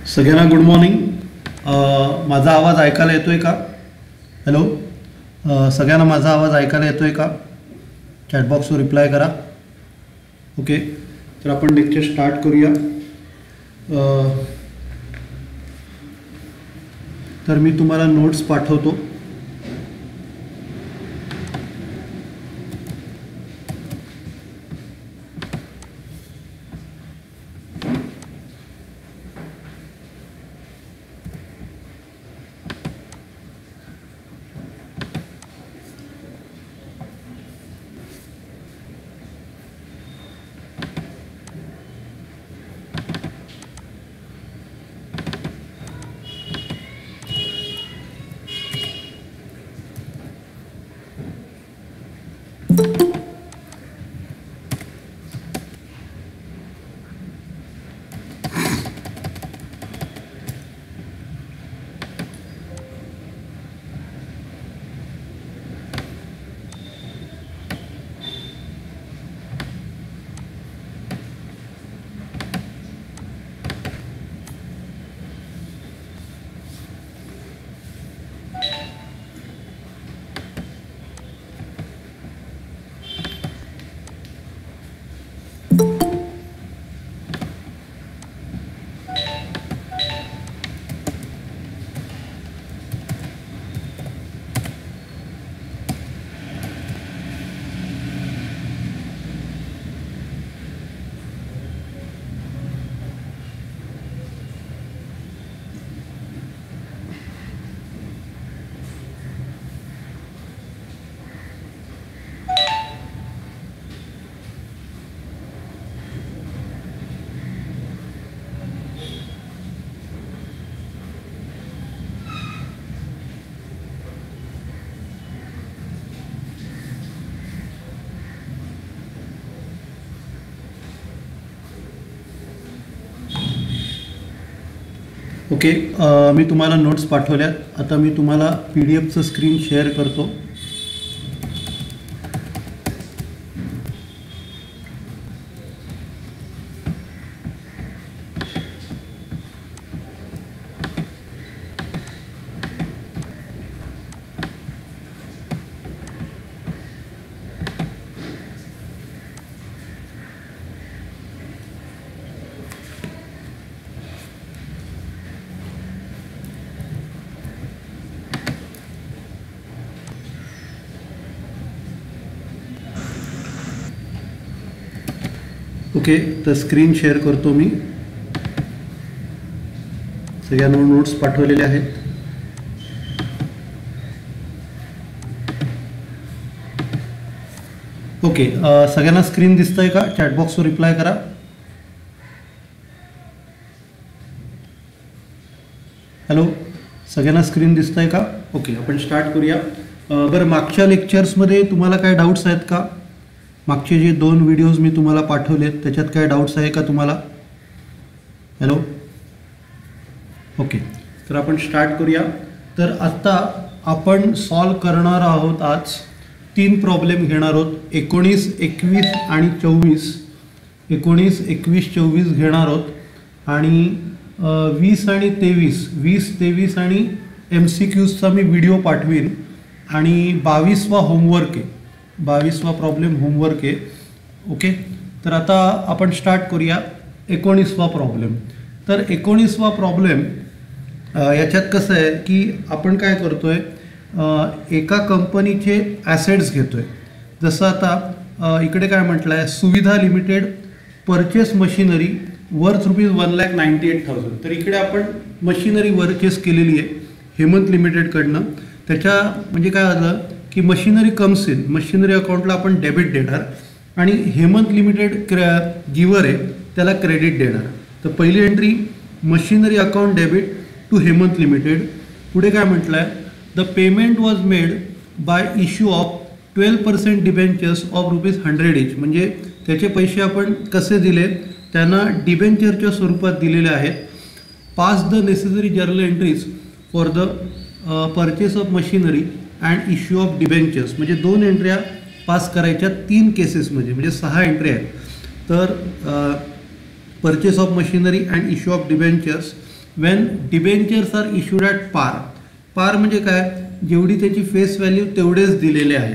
सगळ्यांना good morning. माझा आवाज ऐकायला येतोय का? हॅलो, सगळ्यांना माझा आवाज ऐकायला येतोय का? चॅटबॉक्सवर रिप्लाय करा. ओके, तर आपण लेक्चर स्टार्ट करूया. तर मी तुम्हाला नोट्स पाठवतो. ओके, मी तुम्हाला नोट्स पाठवल्यात. आता मी तुम्हाला PDF स्क्रीन शेअर करतो. ओके, तर स्क्रीन शेअर करतो मी. सगळ्यांना नोट्स पाठवलेले आहेत. ओके, सगळ्यांना स्क्रीन दिसतंय का? चॅटबॉक्सवर रिप्लाय करा. हॅलो, सगळ्यांना स्क्रीन दिसतंय का? ओके, आपण स्टार्ट करूया. बरं, मागच्या लेक्चर्समध्ये तुम्हाला काय डाऊट्स आहेत का? मागचे जे 2 व्हिडिओज मी तुम्हाला पाठवलेत त्याच्यात काय डाऊट्स आहे का तुम्हाला? हॅलो, ओके, तर आपण स्टार्ट करूया. तर आत्ता आपण सॉल्व करणार आहोत. आज 3 प्रॉब्लेम घेणार आहोत. 19, 21 आणि 24. 19, 21, 24 घेणार आहोत. आणि 20 आणि 23, 20, 23 आणि MCQचा मी व्हिडिओ पाठवीन. आणि 22वा होमवर्क आहे. 22वा प्रॉब्लेम होमवर्क आहे. ओके, तर आता आपण स्टार्ट करूया. 19वा प्रॉब्लेम. तर 19वा प्रॉब्लेम याच्यात कसं आहे की आपण काय करतोय, एका कंपनीचे ॲसेट्स घेतोय. जसं आता इकडे काय म्हटलं आहे, सुविधा लिमिटेड परचेस मशिनरी वर्थ ₹1,98,000. तर इकडे आपण मशिनरी परचेस केलेली आहे हेमंत लिमिटेडकडनं. त्याच्या म्हणजे काय झालं की मशिनरी कम्स इन, मशिनरी अकाउंटला आपण डेबिट देणार आणि हेमंत लिमिटेड गिवर आहे त्याला क्रेडिट देणार. तर पहिली entry machinery account debit to Hemant limited. पुढे काय म्हटलं आहे, the payment was made by issue of 12% debentures of ₹100 each. म्हणजे त्याचे पैसे आपण कसे दिले, त्यांना डिबेंचरच्या स्वरूपात दिलेले आहेत. Pass the necessary journal entries for the purchase of machinery and issue of debentures. म्हणजे 2 एंट्र्या पास करायच्या 3 केसेसमध्ये, म्हणजे 6 एंट्री आहेत. तर purchase of machinery and issue of debentures when debentures are issued at par. Par म्हणजे काय, जेवढी त्याची फेस व्हॅल्यू तेवढेच दिलेले आहे.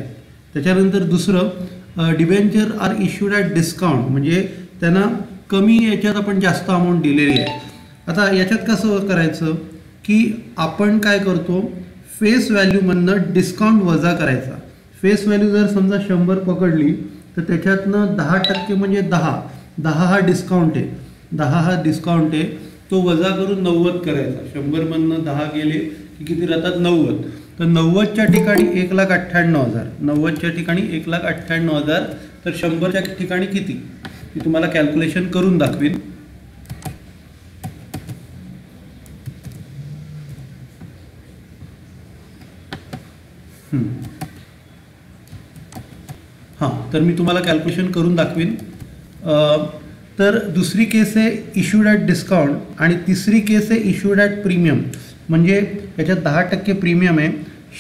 त्याच्यानंतर दुसरं debenture are issued at discount, म्हणजे त्यांना कमी याच्यात आपण जास्त अमाऊंट दिलेली आहे. आता याच्यात कसं करायचं की आपण काय करतो, फेस व्हॅल्यूमधनं डिस्काउंट वजा करायचा. फेस व्हॅल्यू जर समजा 100 पकडली तर त्याच्यातनं 10% म्हणजे 10 हा डिस्काउंट आहे. 10 हा डिस्काउंट आहे, तो वजा करून 90 करायचा. 100मधनं 10 गेले की किती राहतात, 90. तर 90च्या ठिकाणी 1,98,000, 90च्या ठिकाणी 1,98,000. तर 100च्या ठिकाणी किती, मी तुम्हाला कॅल्क्युलेशन करून दाखवीन. हां, तर मी तुम्हाला कॅल्क्युलेशन करून दाखवीन. तर दुसरी केस आहे इश्यूड ॲट डिस्काउंट आणि तिसरी केस आहे इश्यूड ॲट प्रीमियम. म्हणजे याच्यात 10% प्रीमियम आहे.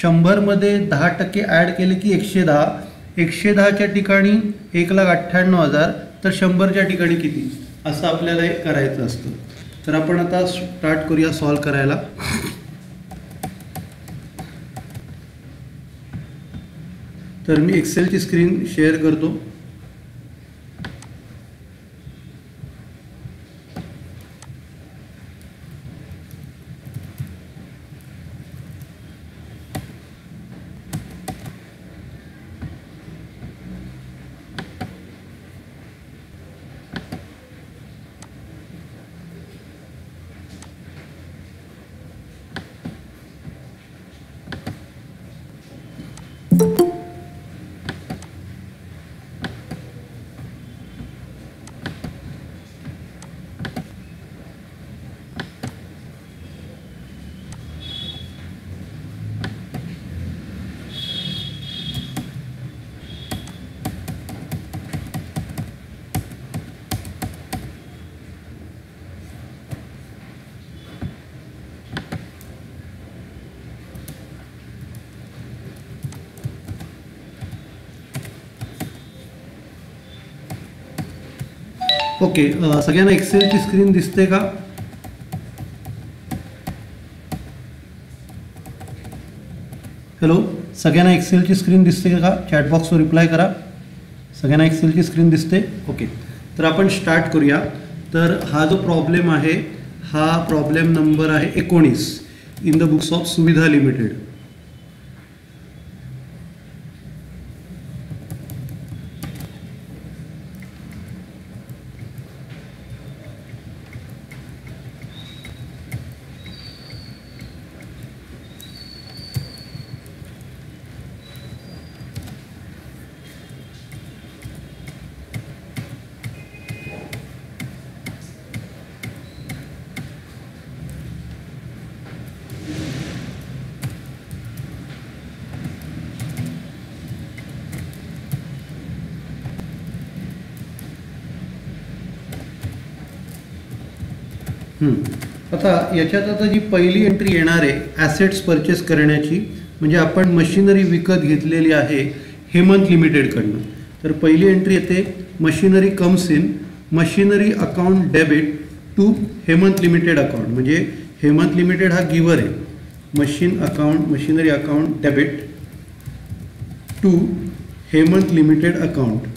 100मध्ये 10% ॲड केले की 110. 110च्या ठिकाणी 1,98,000. तर 100च्या ठिकाणी किती, असं आपल्याला हे करायचं असतं. तर आपण आता स्टार्ट करूया सॉल्व करायला. तर मी एक्सेलची स्क्रीन शेअर करतो. ओके, सगळ्यांना एक्सेलची स्क्रीन दिसते का? हॅलो, सगळ्यांना एक्सेलची स्क्रीन दिसते का? चॅट बॉक्सवर रिप्लाय करा. सगळ्यांना एक्सेलची स्क्रीन दिसते? ओके, तर आपण स्टार्ट करूया. तर हा जो प्रॉब्लेम आहे, हा प्रॉब्लेम नंबर आहे 19 in the books of Suvidha limited. आता याच्यात आता जी पहिली एंट्री येणार आहे ॲसेट्स परचेस करण्याची, म्हणजे आपण मशिनरी विकत घेतलेली आहे हेमंत लिमिटेडकडनं. तर पहिली एंट्री येते machinery comes in machinery account debit to Hemant limited account. म्हणजे हेमंत लिमिटेड हा गिवर आहे. Machinery account debit to Hemant limited account.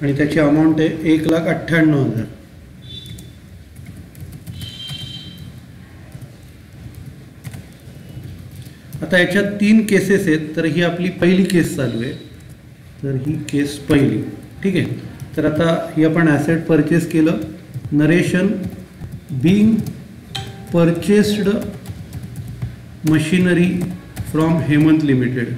आणि त्याची अमाऊंट आहे 1,98,000. आता याच्यात 3 केसेस आहेत. तर ही आपली पहिली केस चालू आहे. तर ही केस पहिली, ठीक आहे. तर आता ही आपण ॲसेट परचेस केलं. Narration being purchased machinery from Hemant limited.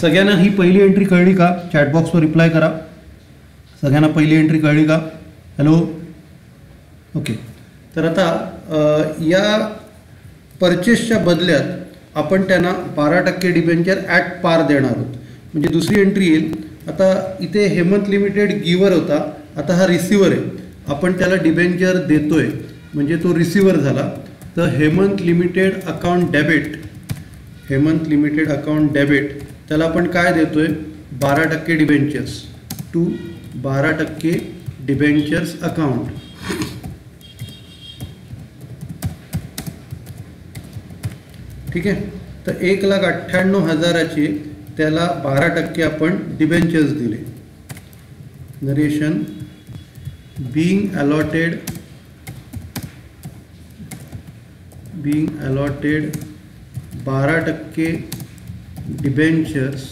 सगळ्यांना ही पहिली एंट्री कळली का? चॅट बॉक्सवर रिप्लाय करा. सगळ्यांना पहिली एंट्री कळली का? Hello, okay. तर आता या परचेसच्या बदल्यात आपण त्यांना 12% डिबेंचर ॲट पार देणार आहोत. म्हणजे दुसरी एंट्री येईल. आता इथे हेमंत लिमिटेड गिवर होता, आता हा रिसिवर आहे. आपण त्याला डिबेंचर देतोय म्हणजे तो रिसिव्हर झाला. तर Hemant limited account debit, Hemant limited account debit त्याला आपण काय देतोय 12% डिबेंचर्स टू 12% डिबेंचर्स अकाउंट. ठीक आहे. तर 1,98,000चे त्याला 12% आपण डिबेंचर्स दिले. Narration being allotted 12% debentures,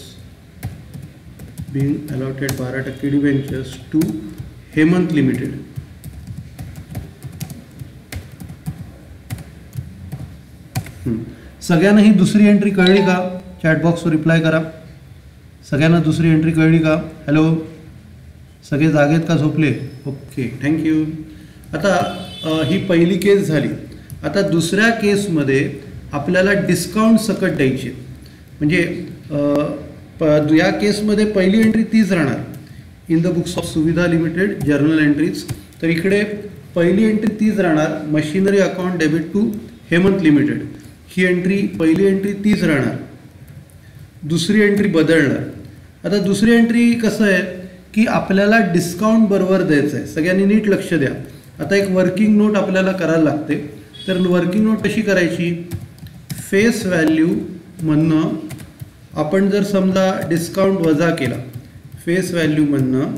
being allotted 12% debentures to Hemant limited. सगळ्यांना ही दुसरी एंट्री कळली का? चॅट बॉक्सवर रिप्लाय करा. सगळ्यांना दुसरी एंट्री कळली का? हॅलो, सगळे जागेत का झोपले? Okay, thank you. आता ही पहिली केस झाली. आता दुसऱ्या केसमध्ये आपल्याला डिस्काउंट सकट द्यायची. म्हणजे या केसमध्ये पहिली एंट्री 30 राहणार in the books of Suvidha limited journal entries. तर इकडे पहिली एंट्री 30 राहणार machinery account debit to Hemant limited. ही एंट्री पहिली एंट्री 30 राहणार. दुसरी एंट्री बदलणार. आता दुसरी एंट्री कसं आहे की आपल्याला डिस्काउंट बरोबर द्यायचं आहे. सगळ्यांनी नीट लक्ष द्या. आता एक वर्किंग नोट आपल्याला करायला लागते. तर वर्किंग नोट कशी करायची? फेस व्हॅल्यू म्हणणं आपण जर समजा डिस्काउंट वजा केला, फेस व्हॅल्यू म्हणणं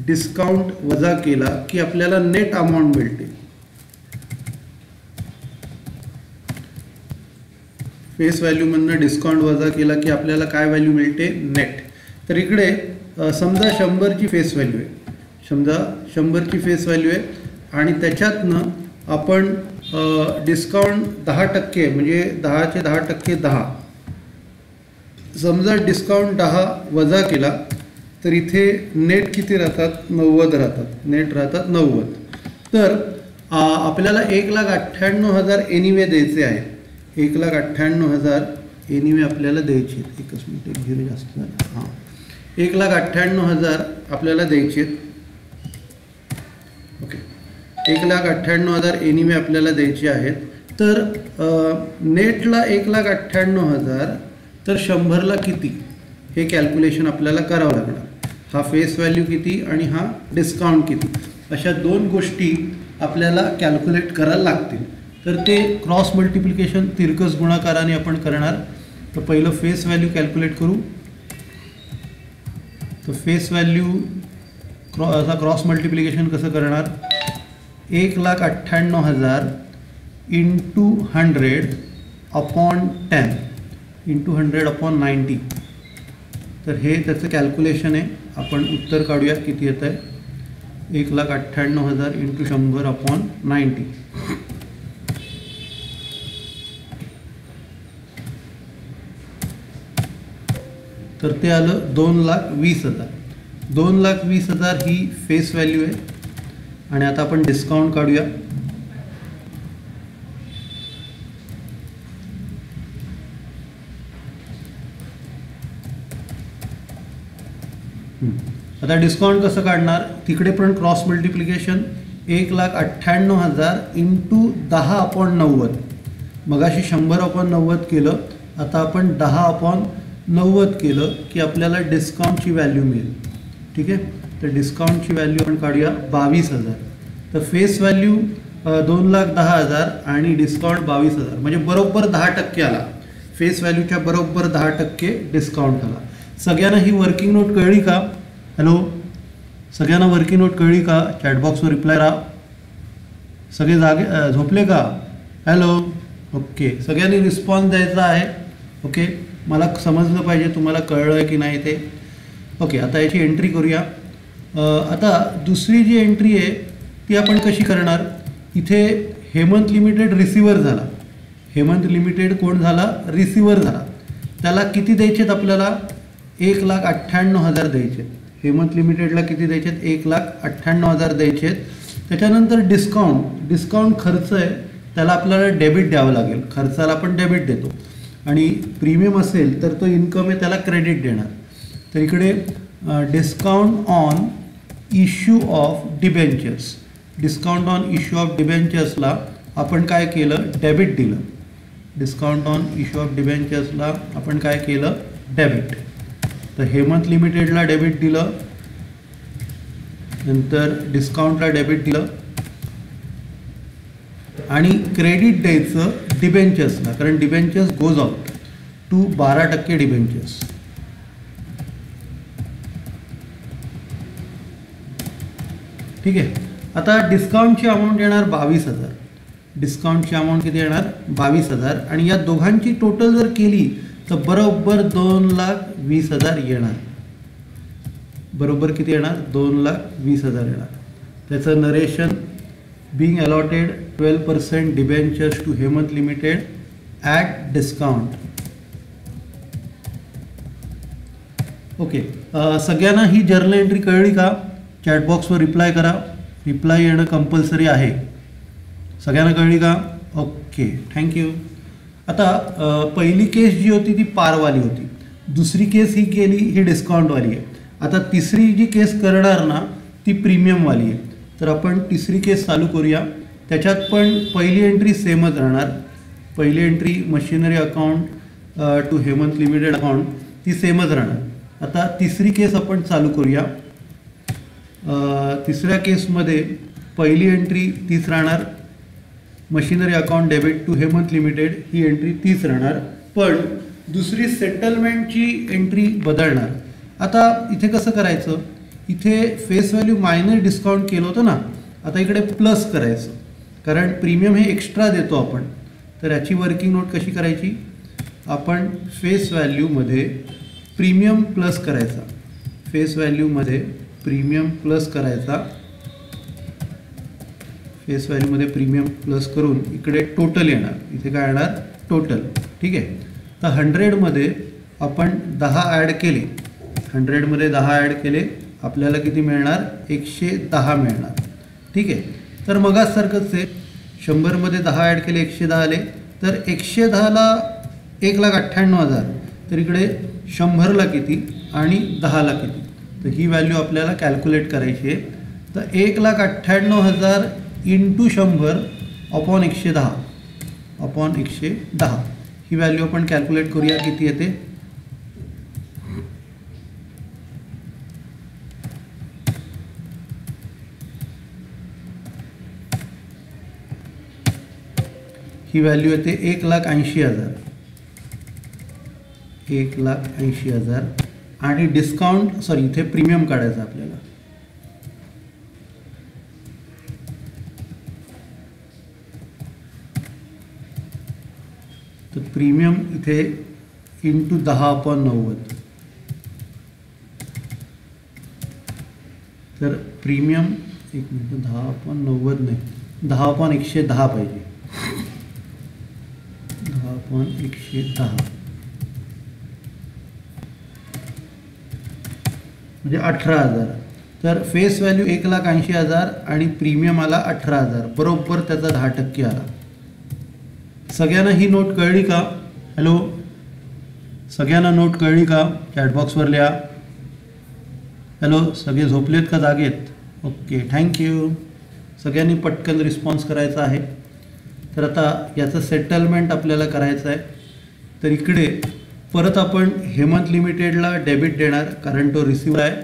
डिस्काउंट वजा केला की आपल्याला नेट अमाऊंट मिळते. फेस व्हॅल्यू म्हणणं डिस्काउंट वजा केला की आपल्याला काय व्हॅल्यू मिळते? नेट. तर इकडे समजा 100ची फेस व्हॅल्यू आहे, समजा 100ची फेस व्हॅल्यू आहे आणि त्याच्यातनं आपण डिस्काउंट 10% म्हणजे 10चे 10% 10. समजा डिस्काउंट 10 वजा केला तर इथे नेट किती राहतात? 90 राहतात. नेट राहतात 90. तर आपल्याला 1,98,000 एनिवे द्यायचे आहे. 1,98,000 एनिवे आपल्याला द्यायचे. एकच मिनिट, एक झिरो जास्त झाला. हां, 1,98,000 आपल्याला द्यायचे. ओके, 1,98,000 एनिवे आपल्याला द्यायचे आहेत. तर नेटला 1,98,000 तर 100ला किती हे कॅल्क्युलेशन आपल्याला करावं लागणार. हा फेस व्हॅल्यू किती आणि हा डिस्काउंट किती, अशा दोन गोष्टी आपल्याला कॅल्क्युलेट करायला लागतील. तर ते क्रॉस मल्टिप्लिकेशन तिरकस गुणाकाराने आपण करणार. तर पहिलं फेस व्हॅल्यू कॅल्क्युलेट करू. तर फेस व्हॅल्यू क्रॉस मल्टिप्लिकेशन कसं करणार? 1,98,000 इंटू 100 अपॉन 10 इंटू 100 अपॉन 90. तर हे त्याचं कॅल्क्युलेशन आहे. आपण उत्तर काढूया किती येत आहे. 1,98,000 इंटू 100 अपॉन 90. तर ते आलं 2,20,000. 2,20,000 ही फेस व्हॅल्यू आहे. आणि आता आपण डिस्काउंट काढूया. आता डिस्काउंट कसं काढणार? तिकडे पण क्रॉस मल्टिप्लिकेशन. 1,98,000 into 10 upon 90. मगाशी 100 अपॉन 90 केलं, आता आपण 10 अपॉन 90 केलं की आपल्याला डिस्काउंटची व्हॅल्यू मिळेल. ठीक आहे. तर डिस्काउंटची व्हॅल्यू आपण काढूया 22,000. तर फेस व्हॅल्यू 2,10,000 आणि डिस्काउंट 22,000 म्हणजे बरोबर 10% आला. फेस व्हॅल्यूच्या बरोबर 10% डिस्काउंट आला. सगळ्यांना ही वर्किंग नोट कळली का? हॅलो, सगळ्यांना वर्किंग नोट कळली का? चॅटबॉक्सवर रिप्लाय करा. सगळे जागे झोपले का? Hello, okay. सगळ्यांनी रिस्पॉन्स द्यायचा आहे. ओके, मला समजलं पाहिजे तुम्हाला कळलं आहे की नाही ते. ओके, आता याची एंट्री करूया. आता दुसरी जी एंट्री आहे ती आपण कशी करणार? इथे हेमंत लिमिटेड रिसिव्हर झाला. हेमंत लिमिटेड कोण झाला? रिसिव्हर झाला. त्याला किती द्यायचेत आपल्याला? 1,98,000 द्यायचे. हेमंत लिमिटेडला किती द्यायचेत? 1,98,000 द्यायचेत. त्याच्यानंतर डिस्काउंट खर्च आहे त्याला आपल्याला डेबिट द्यावं लागेल. खर्चाला आपण डेबिट देतो आणि प्रीमियम असेल तर तो इन्कम आहे त्याला क्रेडिट देणार. तर इकडे discount on issue of debentures discount on issue of डिबेंचर्सला आपण काय केलं, डेबिट दिलं. डिस्काउंट ऑन इश्यू ऑफ डिबेंचर्सला आपण काय केलं, डेबिट. तर हेमंत लिमिटेडला डेबिट दिलं, नंतर डिस्काउंटला डेबिट दिलं आणि क्रेडिट द्यायचं डिबेंचर्सला, कारण debentures goes out to 12% debentures. ठीक आहे. आता डिस्काउंटची अमाऊंट येणार 22,000. डिस्काउंटची अमाऊंट किती येणार, 22,000. आणि या दोघांची टोटल जर केली तर बरोबर 2,20,000 येणार. बरोबर किती येणार, 2,20,000 येणार. त्याचं narration, being allotted 12% debentures to Hemant Limited at discount. Okay. सगळ्यांना ही जर्नल एंट्री कळली का? चॅटबॉक्सवर रिप्लाय करा. रिप्लाय येणं कंपल्सरी आहे. सगळ्यांना कळली का? Okay, thank you. आता पहिली केस जी होती ती पारवाली होती, दुसरी केस ही केली ही डिस्काउंटवाली आहे. आता तिसरी जी केस करणार ना ती प्रीमियमवाली आहे. तर आपण तिसरी केस चालू करूया. त्याच्यात पण पहिली एंट्री सेमच राहणार. पहिली entry machinery account to Hemant limited account ती सेमच राहणार. आता तिसरी केस आपण चालू करूया. तिसऱ्या केसमध्ये पहिली एंट्री तीच राहणार, machinery account debit to Hemant limited ही एंट्री तीच राहणार, पण दुसरी सेटलमेंटची एंट्री बदलणार. आता इथे कसं करायचं, इथे फेस व्हॅल्यू मायनस डिस्काउंट केलं होतं ना, आता इकडे प्लस करायचं, कारण प्रीमियम हे एक्स्ट्रा देतो आपण. तर याची वर्किंग नोट कशी करायची, आपण फेस व्हॅल्यूमध्ये प्रीमियम प्लस करायचा. फेस व्हॅल्यूमध्ये प्रीमियम प्लस करायचा. फेस व्हॅल्यूमध्ये प्रीमियम प्लस करून इकडे टोटल येणार. इथे काय येणार, टोटल. ठीक आहे. तर 100मध्ये आपण 10 ॲड केले, 100मध्ये 10 ॲड केले, आपल्याला किती मिळणार, 110 मिळणार. ठीक आहे. तर मगासारखंच आहे, 100मध्ये 10 ॲड केले 110 आले, तर 110ला 1,98,000, तर इकडे 100ला किती आणि 10ला किती, तर ही व्हॅल्यू आपल्याला कॅल्क्युलेट करायची आहे. तर 1,98,000 इंटू 100 अपॉन 110 अपॉन 110 ही व्हॅल्यू आपण कॅल्क्युलेट करूया किती येते. ही व्हॅल्यू येते 1,80,000. 1,80,000 आणि डिस्काउंट, सॉरी इथे प्रीमियम काढायचं आपल्याला. तर प्रीमियम इथे इंटू 10/90. तर प्रीमियम 10/90 नाही, 10/110 पाहिजे. 10/110 म्हणजे 18,000. तर फेस व्हॅल्यू 1,80,000 आणि प्रीमियम आला 18,000, बरोबर त्याचा 10% आला. सगळ्यांना ही नोट कळली का? हॅलो, सगळ्यांना नोट कळली का? चॅटबॉक्सवर लिहा. हॅलो, सगळे झोपलेत का जागेत? Okay, thank you. सगळ्यांनी पटकन रिस्पॉन्स करायचा आहे. तर आता याचं सेटलमेंट आपल्याला करायचं आहे. तर इकडे परत आपण हेमंत लिमिटेडला डेबिट देणार, कारण तो रिसिव्हर आहे.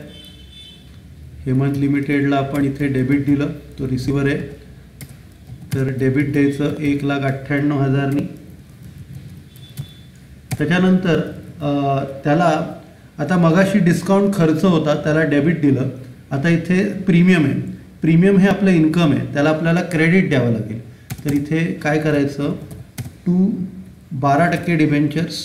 हेमंत लिमिटेडला आपण इथे डेबिट दिलं, तो रिसिव्हर आहे. तर डेबिट द्यायचं 1,98,000नी. त्याच्यानंतर त्याला आता मगाशी डिस्काउंट खर्च होता त्याला डेबिट दिलं. आता इथे प्रीमियम आहे, प्रीमियम हे आपलं इन्कम आहे, त्याला आपल्याला क्रेडिट द्यावं लागेल. तर इथे काय करायचं, टू 12% डिबेंचर्स,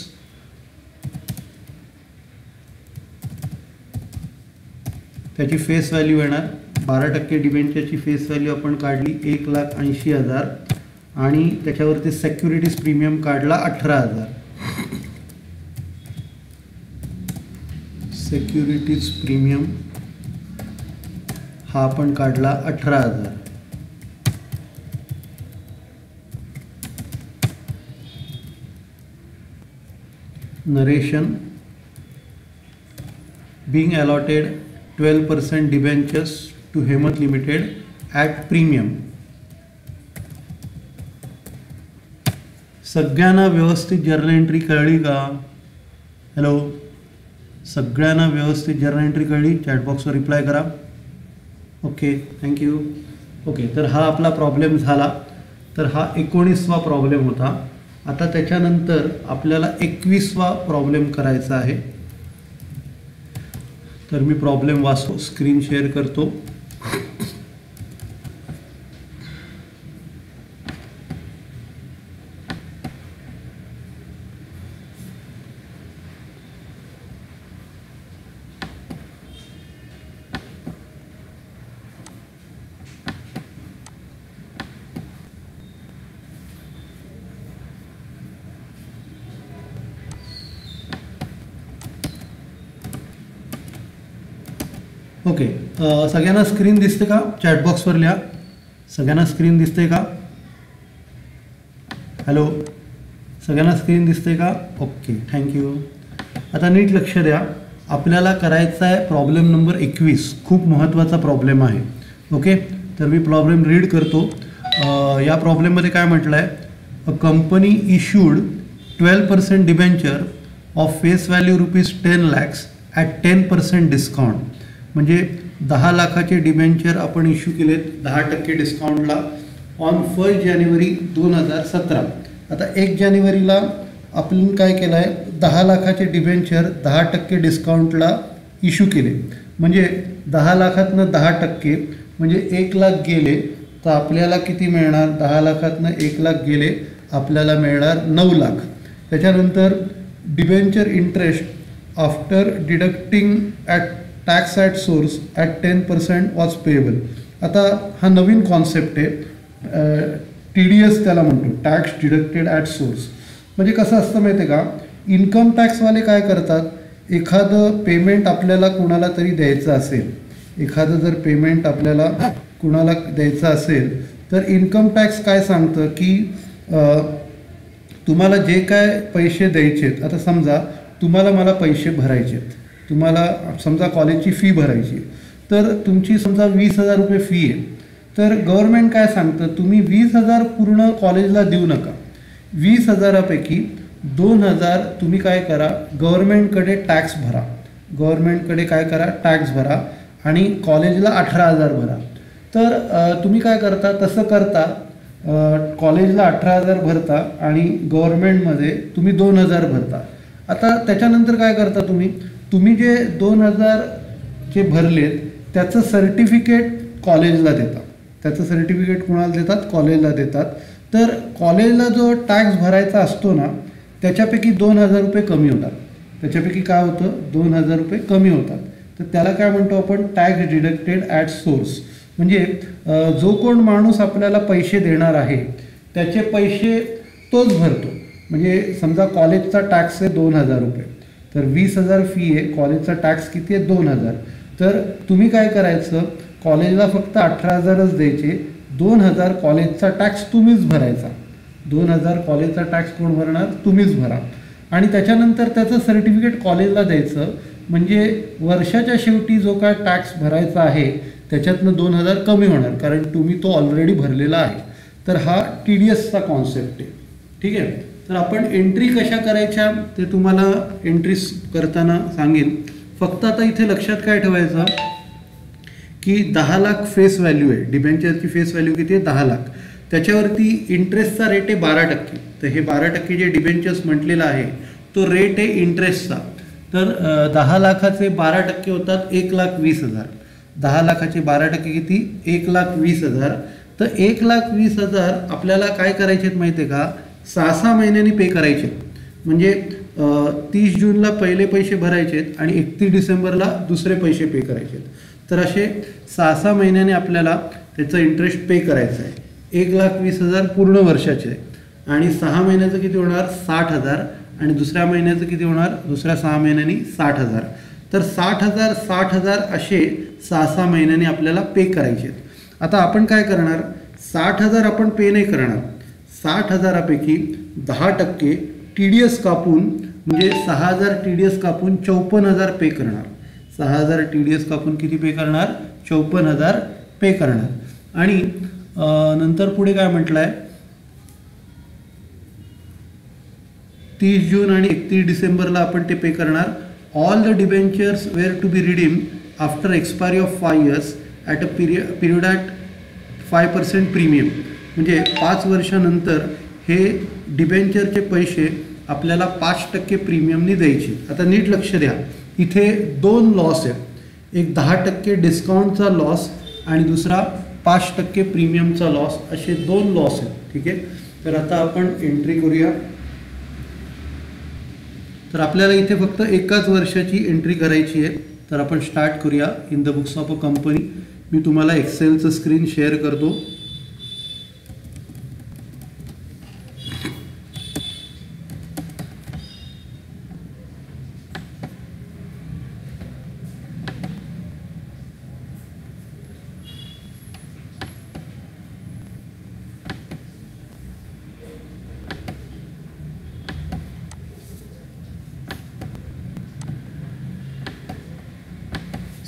त्याची फेस व्हॅल्यू येणार 12% डिबेंचरची फेस व्हॅल्यू आपण काढली 1,80,000 आणि त्याच्यावरती सेक्युरिटीज प्रीमियम काढला 18,000. सेक्युरिटीज प्रीमियम हा आपण काढला 18,000. Narration, being allotted 12% debentures to Hemant Limited at premium. सगळ्यांना व्यवस्थित जर्नल एंट्री कळली का? हॅलो, सगळ्यांना व्यवस्थित जर्नल एंट्री कळली? चॅटबॉक्सवर रिप्लाय करा. Okay, thank you. ओके, तर हा आपला प्रॉब्लेम झाला. तर हा 19वा प्रॉब्लेम होता. आता त्याच्यानंतर आपल्याला 21वा प्रॉब्लेम करायचा आहे. तर मी प्रॉब्लेम वाचतो, स्क्रीन शेअर करतो. ओके, सगळ्यांना स्क्रीन दिसते का? चॅटबॉक्सवर लिहा. सगळ्यांना स्क्रीन दिसते का? हॅलो, सगळ्यांना स्क्रीन दिसते का? Okay, thank you. आता नीट लक्ष द्या. आपल्याला करायचा आहे प्रॉब्लेम नंबर 21. खूप महत्त्वाचा प्रॉब्लेम आहे. ओके, तर मी प्रॉब्लेम रीड करतो. या प्रॉब्लेममध्ये काय म्हटलं आहे? A company issued 12% debenture of face value ₹10 lakhs at 10% discount. म्हणजे 10 लाखाचे डिबेंचर आपण इश्यू केलेत 10% डिस्काउंटला ऑन 1 जानेवारी 2017. आता 1 जानेवारीला आपण काय केलं आहे? 10 लाखाचे डिबेंचर 10% डिस्काउंटला इश्यू केले. म्हणजे 10 लाखातनं 10% म्हणजे 1 लाख गेले तर आपल्याला किती मिळणार? 10 लाखातनं 1 लाख गेले, आपल्याला मिळणार 9 लाख. त्याच्यानंतर debenture interest after deducting tax at source at 10% was payable. आता हा नवीन कॉन्सेप्ट आहे. TDS त्याला म्हणतो, टॅक्स डिडक्टेड ॲट सोर्स. म्हणजे कसं असतं माहिती आहे का? इन्कम टॅक्सवाले काय करतात? एखादं पेमेंट आपल्याला कुणाला तरी द्यायचं असेल, एखादं जर पेमेंट आपल्याला कुणाला द्यायचं असेल तर इन्कम टॅक्स काय सांगतं की तुम्हाला जे काय पैसे द्यायचेत, आता समजा तुम्हाला मला पैसे भरायचेत, तुम्हाला समजा कॉलेजची फी भरायची, तर तुमची समजा 20,000 रुपये फी आहे. तर गव्हर्नमेंट काय सांगतं? तुम्ही 20,000 पूर्ण कॉलेजला देऊ नका. 20,000पैकी 2,000 तुम्ही काय करा? गव्हर्नमेंटकडे टॅक्स भरा. गव्हर्नमेंटकडे काय करा? टॅक्स भरा आणि कॉलेजला 18,000 भरा. तर तुम्ही काय करता? तसं करता. कॉलेजला 18,000 भरता आणि गव्हर्नमेंटमध्ये तुम्ही 2,000 भरता. आता त्याच्यानंतर काय करता? तुम्ही जे 2,000 जे भरलेत त्याचं सर्टिफिकेट कॉलेजला देतात. त्याचं सर्टिफिकेट कुणाला देतात? कॉलेजला देतात. तर कॉलेजला जो टॅक्स भरायचा असतो ना, त्याच्यापैकी 2,000 रुपये कमी होतात. त्याच्यापैकी काय होतं? 2,000 रुपये कमी होतात. तर त्याला काय म्हणतो आपण? Tax deducted at source. म्हणजे जो कोण माणूस आपल्याला पैसे देणार आहे त्याचे पैसे तोच भरतो. म्हणजे समजा कॉलेजचा टॅक्स आहे 2,000 रुपये, तर 20,000 फी आहे, कॉलेजचा टॅक्स किती आहे? 2,000. तर तुम्ही काय करायचं? कॉलेजला फक्त 18,000च द्यायचे, 2,000 कॉलेजचा टॅक्स तुम्हीच भरायचा. 2,000 कॉलेजचा टॅक्स कोण भरणार? तुम्हीच भरा. आणि त्याच्यानंतर त्याचं सर्टिफिकेट कॉलेजला द्यायचं. म्हणजे वर्षाच्या शेवटी जो काय टॅक्स भरायचा आहे त्याच्यातनं 2,000 कमी होणार, कारण तुम्ही तो ऑलरेडी भरलेला आहे. तर हा TDSचा कॉन्सेप्ट आहे. ठीक आहे. तर आपण एंट्री कशा करायच्या ते तुम्हाला एंट्रीज करताना सांगेन. फक्त आता इथे लक्षात काय ठेवायचं की 10 लाख फेस व्हॅल्यू आहे. डिबेंचरची फेस व्हॅल्यू किती आहे? 10 लाख. त्याच्यावरती इंटरेस्टचा रेट आहे 12%. तर हे 12% जे डिबेंचर्स म्हटलेलं आहे तो रेट आहे इंटरेस्टचा. तर 10 लाखाचे 12% होतात 1,20,000. 10 लाखाचे 12% किती? 1,20,000. तर 1,20,000 आपल्याला काय करायचे आहेत माहिती आहे का? 6 महिन्यांनी पे करायचे. म्हणजे 30 जूनला पहिले पैसे भरायचे आहेत आणि 31 डिसेंबरला दुसरे पैसे पे करायचे आहेत. तर असे 6 महिन्याने आपल्याला त्याचं इंटरेस्ट पे करायचं आहे. 1,20,000 पूर्ण वर्षाचे आणि 6 महिन्याचं किती होणार? 60,000. आणि दुसऱ्या महिन्याचं किती होणार? दुसऱ्या 6 महिन्यांनी 60,000. तर 60,000 असे 6 महिन्यांनी आपल्याला पे करायचे आहेत. आता आपण काय करणार? 60,000 आपण पे नाही करणार. 60,000पैकी 10% TDS कापून, म्हणजे 6,000 TDS कापून 54,000 पे करणार. 6,000 TDS कापून किती पे करणार? 54,000 पे करणार. आणि नंतर पुढे काय म्हटलं आहे, 30 जून आणि 31 डिसेंबरला आपण ते पे करणार. All the debentures were to be redeem after expiry of 5 years at a period at 5% premium. म्हणजे 5 वर्षानंतर हे डिबेंचरचे पैसे आपल्याला 5% प्रीमियमनी द्यायचे. आता नीट लक्ष द्या, इथे 2 लॉस आहेत, एक 10% डिस्काउंटचा लॉस आणि दुसरा 5% प्रीमियमचा लॉस, असे 2 लॉस आहेत. ठीक आहे, तर आता आपण एंट्री करूया. तर आपल्याला इथे फक्त एकाच वर्षाची एंट्री करायची आहे. तर आपण स्टार्ट करूया. In the books of a company मी तुम्हाला एक्सेलचं स्क्रीन शेअर करतो.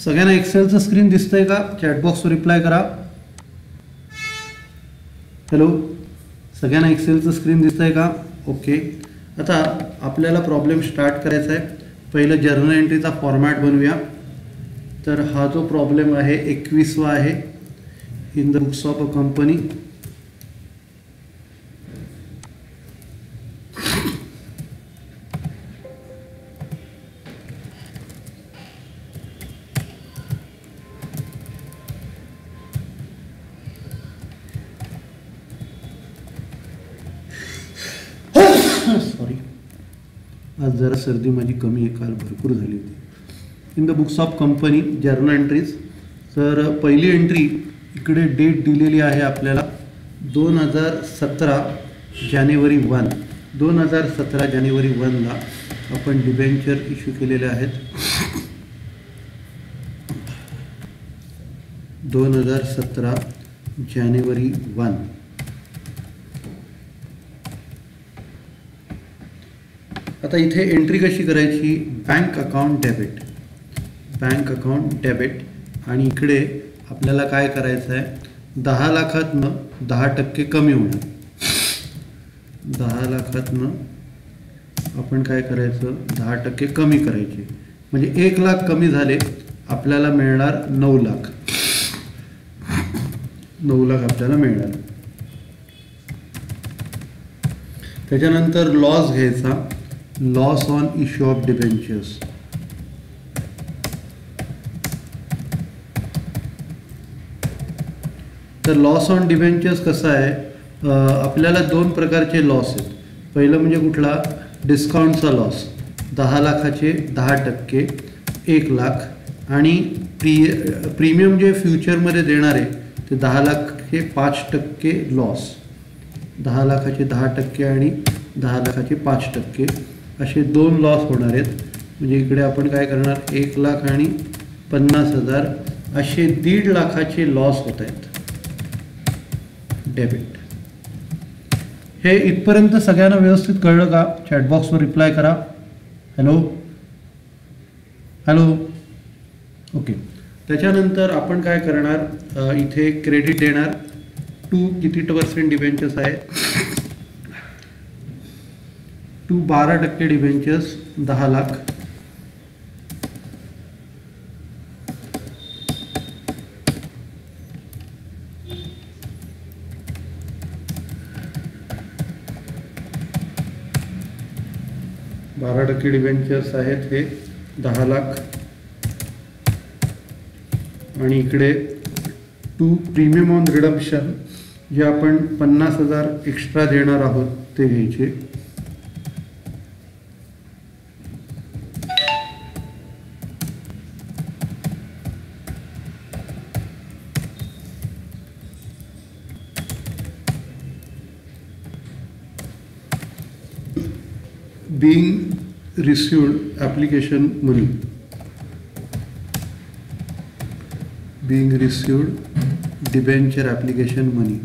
सगळ्यांना एक्सेलचं स्क्रीन दिसतंय का? चॅटबॉक्सवर रिप्लाय करा. हॅलो, सगळ्यांना एक्सेलचं स्क्रीन दिसतंय का? ओके. आता आपल्याला प्रॉब्लेम स्टार्ट करायचा आहे. पहिलं जर्नल एंट्रीचा फॉर्मॅट बनवूया. तर हा जो प्रॉब्लेम आहे 21वा आहे in the books of a company. Sorry, आज जरा सर्दी माझी कमी आहे, काल भरपूर झाली होती. In the books of company journal entries. तर पहिली एंट्री इकडे डेट दिलेली आहे आपल्याला 2017 जानेवारी 1. 2017 जानेवारी 1ला आपण डिबेंचर इश्यू केलेले आहेत. 2017 जानेवारी 1. आता इथे एंट्री कशी करायची? Bank account debit, bank account debit. आणि इकडे आपल्याला काय करायचं आहे, 10 लाखातनं 10% कमी होणार. 10 लाखातनं आपण काय करायचं, 10% कमी करायचे. म्हणजे 1 लाख कमी झाले, आपल्याला मिळणार 9 लाख. 9 लाख आपल्याला मिळणार. त्याच्यानंतर लॉस घ्यायचा, loss on issue of debentures. तर लॉस ऑन डिबेंचर्स कसं आहे, आपल्याला 2 प्रकारचे लॉस आहेत. पहिलं म्हणजे कुठला, डिस्काउंटचा लॉस, 10 लाखाचे 10% 1 लाख. आणि प्रीमियम जे फ्युचरमध्ये देणार आहे ते 10 लाखाचे 5% लॉस. 10 लाखाचे 10% आणि 10 लाखाचे 5%, असे 2 लॉस होणार आहेत. म्हणजे इकडे आपण काय करणार, 1 लाख आणि 50,000 असे 1.5 लाखाचे लॉस होत आहेत डेबिट. हे इथपर्यंत सगळ्यांना व्यवस्थित कळलं का? चॅटबॉक्सवर रिप्लाय करा. Hello hello. ओके. त्याच्यानंतर आपण काय करणार, इथे क्रेडिट देणार. किती % डिबेंचर्स आहे, 12% डिबेंचर्स 10 लाख. %12 डिबेंचर्स आहेत हे 10 लाख. आणि इकडे प्रीमियम ऑन रिडम्पशन, जे आपण 50,000 एक्स्ट्रा देणार आहोत ते घ्यायचे. being received application money, being received debenture application money.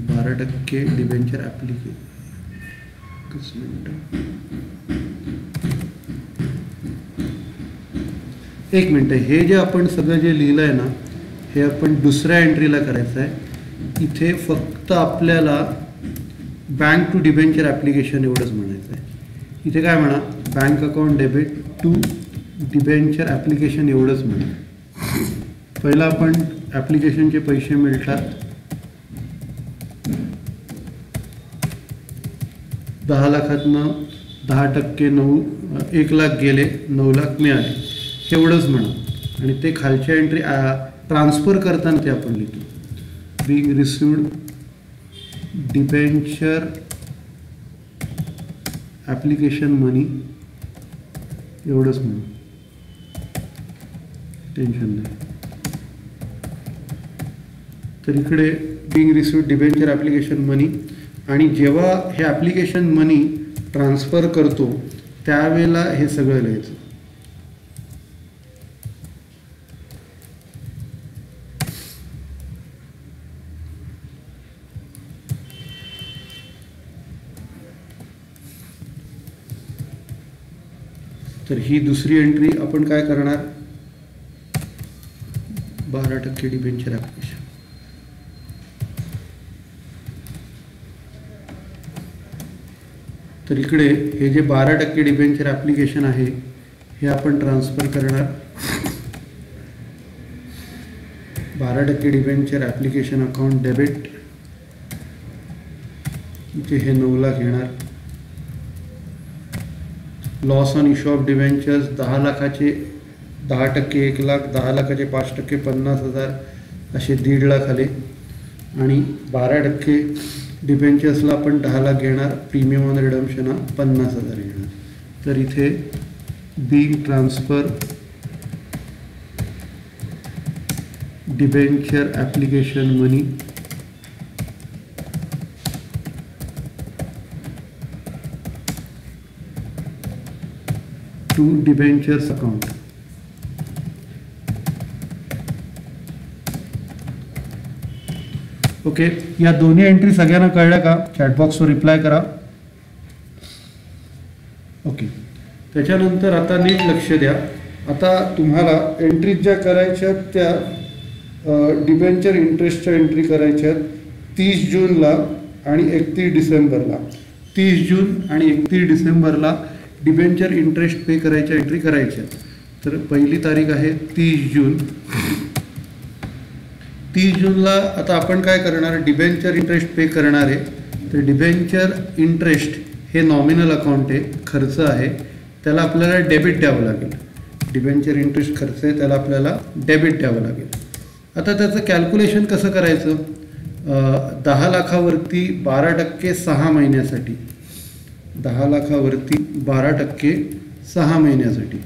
12% debenture application. एक मिनटं, हे जे आपण सगळं जे लिहिलं आहे ना, हे आपण दुसऱ्या एंट्रीला करायचं आहे. इथे फक्त आपल्याला बँक टू डिबेंचर ॲप्लिकेशन एवढंच म्हणायचं आहे. इथे काय म्हणा, bank account debit to debenture application एवढंच म्हणा. पहिला आपण ॲप्लिकेशनचे पैसे मिळतात 10 लाखातनं 10% 1 लाख गेले, 9 लाख मिळाले, एवढंच म्हणा. आणि ते खालच्या एंट्री ट्रान्सफर करताना ते आपण लिहितो, बिंग रिसिव्ड डिबेंचर ॲप्लिकेशन मनी, एवढंच म्हणू, टेन्शन नाही. तर इकडे बिंग रिसिव्ड डिबेंचर ॲप्लिकेशन मनी, आणि जेव्हा हे ॲप्लिकेशन मनी ट्रान्सफर करतो त्यावेळेला हे सगळं लिहायचं. तर ही दुसरी एंट्री आपण काय करणार, 12% डिबेंचर ॲप्लिकेशन. तर इकडे हे जे 12% डिबेंचर ॲप्लिकेशन आहे हे आपण ट्रान्सफर करणार. 12% डिबेंचर ॲप्लिकेशन अकाउंट डेबिट, इथे हे 9 लाख येणार. Loss on issue of debentures 10 लाखाचे 10% 1 लाख, 10 लाखाचे 5% 50,000, असे 1.5 लाख आले. आणि 12% डिबेंचर्सला आपण 10 लाख घेणार, प्रीमियम ऑन रिडम्शन 50,000 घेणार. तर इथे being transfer debenture application money to debentures account. Okay, या दोन्ही एंट्री सगळ्यांना कळल्या का? चॅटबॉक्सवर रिप्लाय करा. ओके, त्याच्यानंतर आता नीट लक्ष द्या. आता तुम्हाला एंट्रीज ज्या करायच्या त्या डिबेंचर इंटरेस्टच्या एंट्री करायच्या 30 जूनला आणि 31 डिसेंबरला. 30 जून आणि 31 डिसेंबरला डिबेंचर इंटरेस्ट पे करायच्या एंट्री करायच्या. तर पहिली तारीख आहे 30 जून. 30 जूनला आता आपण काय करणार, डिबेंचर इंटरेस्ट पे करणार आहे. तर डिबेंचर इंटरेस्ट हे नॉमिनल अकाउंट आहे, खर्च आहे, त्याला आपल्याला डेबिट द्यावं लागेल. डिबेंचर इंटरेस्ट खर्च आहे, त्याला आपल्याला डेबिट द्यावं लागेल. आता त्याचं कॅल्क्युलेशन कसं करायचं, 10 लाखावरती 12% 6 महिन्यासाठी, 10 लाखावरती 12% 6 महिन्यासाठी.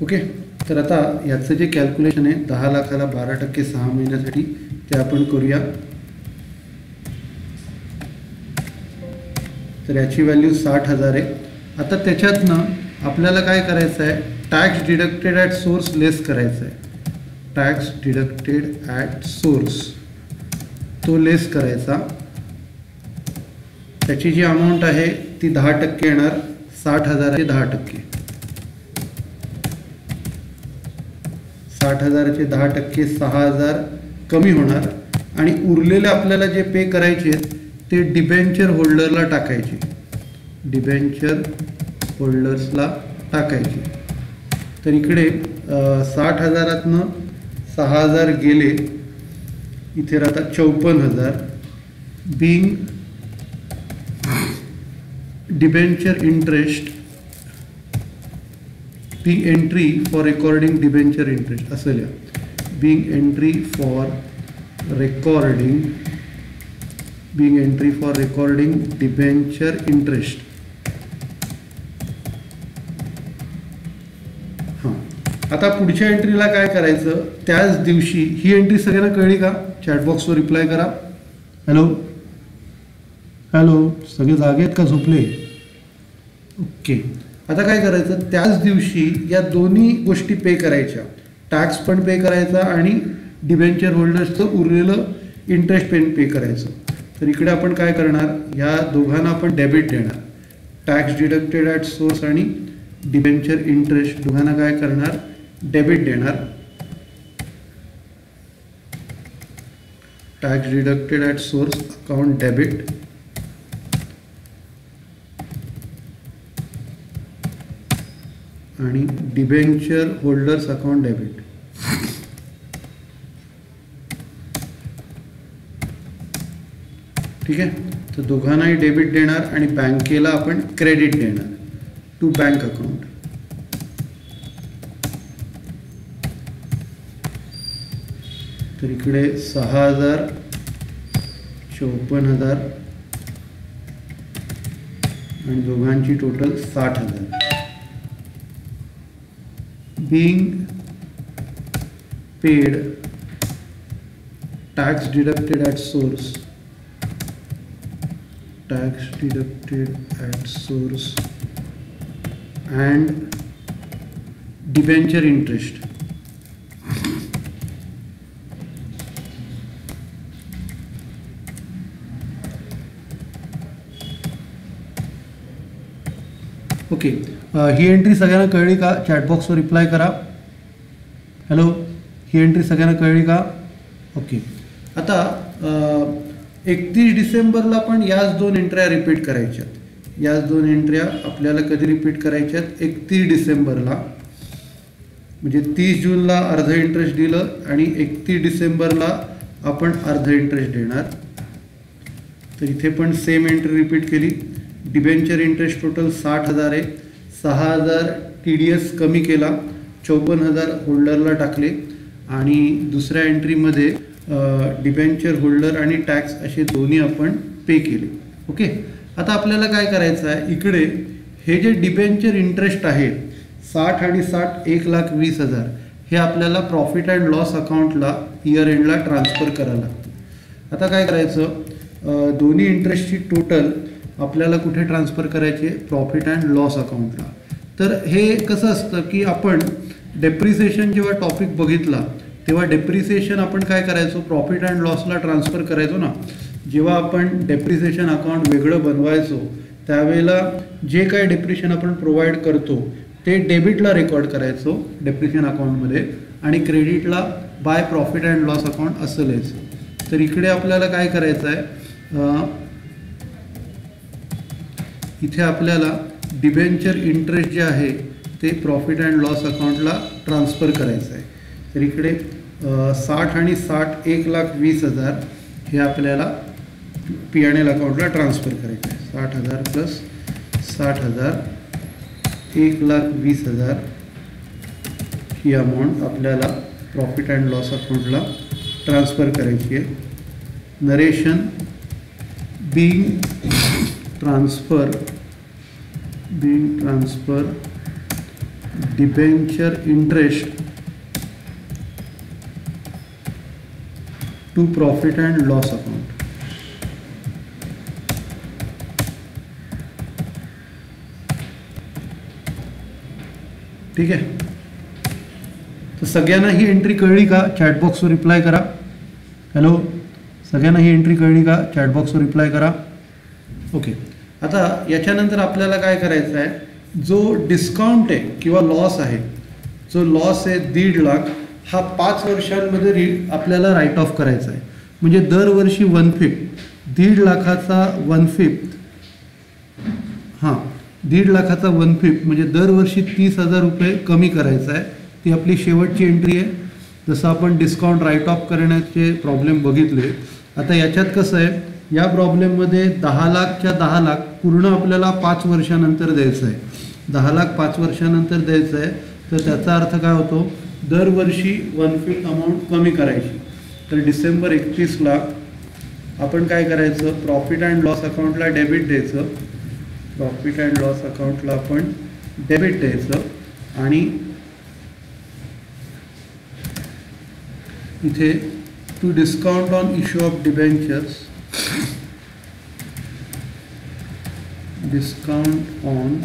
ओके, तर आता याचं जे कॅल्क्युलेशन आहे 10 लाखाला 12% 6 महिन्यासाठी ते आपण करूया. तर याची व्हॅल्यू 60,000 आहे. आता त्याच्यातनं आपल्याला काय करायचं आहे, टॅक्स डिडक्टेड ॲट सोर्स लेस करायचा आहे. टॅक्स डिडक्टेड ॲट सोर्स तो लेस करायचा. त्याची जी अमाऊंट आहे ती 10% येणार, 60,000चे 10%. 60,000चे 10% 6,000 कमी होणार. आणि उरलेले आपल्याला जे पे करायचे ते डिबेंचर होल्डरला टाकायचे, डिबेंचर होल्डर्सला टाकायचे. तर इकडे 60,000तनं 6,000 गेले, इथे राहतात 54,000. Being debenture interest, being entry for recording debenture interest असं लिहा. Being entry for recording, being entry for recording debenture interest. हां, आता पुढच्या एंट्रीला काय करायचं, त्याच दिवशी ही एंट्री सगळ्यांना कळली का? चॅटबॉक्सवर रिप्लाय करा. हॅलो हॅलो, सगळे जागे आहेत का, झोपले? ओके, आता काय करायचं, त्याच दिवशी या दोन्ही गोष्टी पे करायच्या, टॅक्स पण पे करायचा आणि डिबेंचर होल्डर्सचं उरलेलं इंटरेस्ट पे करायचं. तर इकडे आपण काय करणार, या दोघांना आपण डेबिट देणार. टॅक्स डिडक्टेड ॲट सोर्स आणि डिबेंचर इंटरेस्ट दोघांना काय करणार, डेबिट देणार. Tax deducted at source account debit आणि डिबेंचर होल्डर्स अकाउंट डेबिट. ठीक आहे, तर दोघांनाही डेबिट देणार आणि बँकेला आपण क्रेडिट देणार टू बँक अकाउंट. तर इकडे 6,000, 54,000 आणि दोघांची total 60,000. being paid tax deducted at source, tax deducted at source and debenture interest. Okay, he entry सगळ्यांना कळली का? चॅटबॉक्सवर रिप्लाय करा. हॅलो, ही एंट्री सगळ्यांना कळली का? ओके, आता 31 डिसेंबरला पण याच 2 एंट्र्या रिपीट करायच्यात. याच 2 एंट्र्या आपल्याला कधी रिपीट करायच्यात? 31 डिसेंबरला. म्हणजे 30 जूनला अर्ध इंटरेस्ट दिलं आणि 31 डिसेंबरला आपण अर्ध इंटरेस्ट देणार. तर इथे पण सेम एंट्री रिपीट केली. डिबेंचर इंटरेस्ट टोटल 60,000 आहे. 6,000 TDS कमी केला, 54,000 होल्डरला टाकले आणि दुसऱ्या एंट्रीमध्ये डिबेंचर होल्डर आणि टॅक्स असे दोन्ही आपण पे केले. ओके, आता आपल्याला काय करायचं आहे, इकडे हे जे डिबेंचर इंटरेस्ट आहे 60 आणि 60 1,20,000 हे आपल्याला प्रॉफिट अँड लॉस अकाउंटला इयर एंडला ट्रान्सफर करायला लागतं. आता काय करायचं, दोन्ही इंटरेस्टची टोटल आपल्याला कुठे ट्रान्सफर करायचे? प्रॉफिट अँड लॉस अकाउंटला. तर हे कसं असतं की आपण डेप्रिसिएशन जेव्हा टॉपिक बघितला तेव्हा डेप्रिसिएशन आपण काय करायचो? प्रॉफिट अँड लॉसला ट्रान्सफर करायचो ना. जेव्हा आपण डेप्रिसिएशन अकाउंट वेगळं बनवायचो त्यावेळेला जे काय डेप्रिसिएशन आपण प्रोव्हाइड करतो ते डेबिटला रेकॉर्ड करायचो डेप्रिसिएशन अकाउंटमध्ये आणि क्रेडिटला by profit and loss account असं लिहायचं. तर इकडे आपल्याला काय करायचं आहे, इथे आपल्याला डिबेंचर इंटरेस्ट जे आहे ते प्रॉफिट अँड लॉस अकाउंटला ट्रान्सफर करायचं आहे. तर इकडे 60 आणि 60 1,20,000 हे आपल्याला P&L अकाउंटला ट्रान्सफर करायचं आहे. 60,000 प्लस 60,000 1,20,000 ही अमाऊंट आपल्याला प्रॉफिट अँड लॉस अकाउंटला ट्रान्सफर करायची आहे. Narration being transfer debenture interest to profit and loss account. ठीक आहे, तर सगळ्यांना ही एंट्री कळली का? चॅटबॉक्सवर रिप्लाय करा. हॅलो, सगळ्यांना ही एंट्री कळली का? चॅटबॉक्सवर रिप्लाय करा. ओके, आता याच्यानंतर आपल्याला काय करायचं आहे, जो डिस्काउंट आहे किंवा लॉस आहे, जो लॉस आहे 1.5 लाख हा 5 वर्षांमध्ये आपल्याला राईट ऑफ करायचा आहे. म्हणजे दरवर्षी 1/5, 1.5 लाखाचा 1/5, हां 1.5 लाखाचा 1/5 म्हणजे दरवर्षी 30,000 रुपये कमी करायचा आहे. ती आपली शेवटची एंट्री आहे. जसं आपण डिस्काउंट राईट ऑफ करण्याचे प्रॉब्लेम बघितले. आता याच्यात कसं आहे, या प्रॉब्लेममध्ये 10 लाखच्या 10 लाख पूर्ण आपल्याला 5 वर्षानंतर द्यायचं आहे. 10 लाख 5 वर्षानंतर द्यायचं आहे. तर त्याचा अर्थ काय होतो, दरवर्षी 1/5 अमाऊंट कमी करायची. तर डिसेंबर 31ला आपण काय करायचं, प्रॉफिट अँड लॉस अकाउंटला डेबिट द्यायचं. प्रॉफिट अँड लॉस अकाउंटला आपण डेबिट द्यायचं आणि इथे to discount on issue of debentures, discount on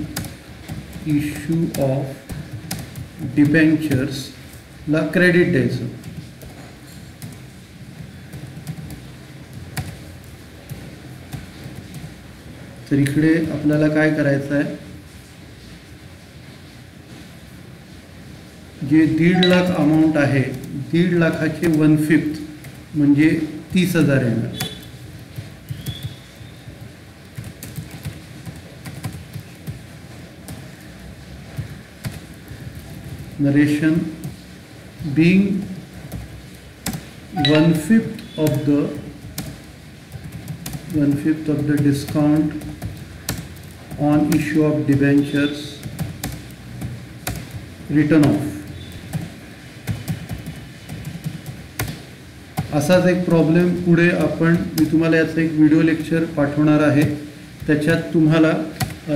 issue of डिबेंचर्सला क्रेडिट द्यायचं. तर इकडे आपल्याला काय करायचं आहे, जे 1.5 लाख अमाऊंट आहे 1.5 लाखाचे 1/5 म्हणजे 30,000 येणार. Narration being 1/5 of the discount on issue of debentures written off. असाच एक प्रॉब्लेम पुढे मी तुम्हाला याचं एक व्हिडिओ लेक्चर पाठवणार आहे. त्याच्यात तुम्हाला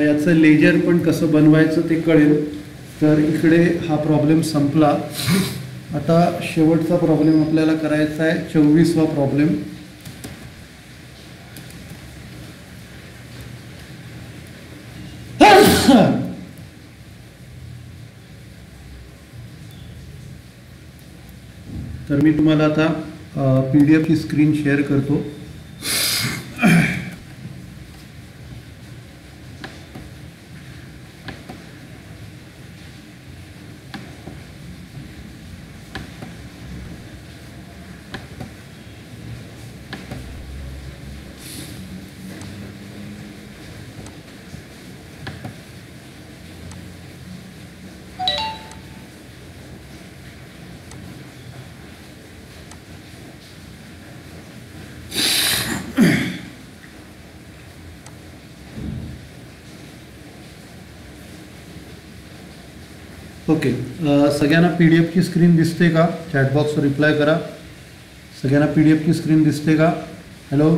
याचं लेजर पण कसं बनवायचं ते कळेल. तर इकडे हा प्रॉब्लेम संपला. आता शेवटचा प्रॉब्लेम आपल्याला करायचा आहे 24वा प्रॉब्लेम. तर मी तुम्हाला आता PDF की स्क्रीन शेअर करतो. ओके, सगळ्यांना PDF की स्क्रीन दिसते का? चॅट बॉक्सवर रिप्लाय करा. सगळ्यांना PDF की स्क्रीन दिसते का? हॅलो,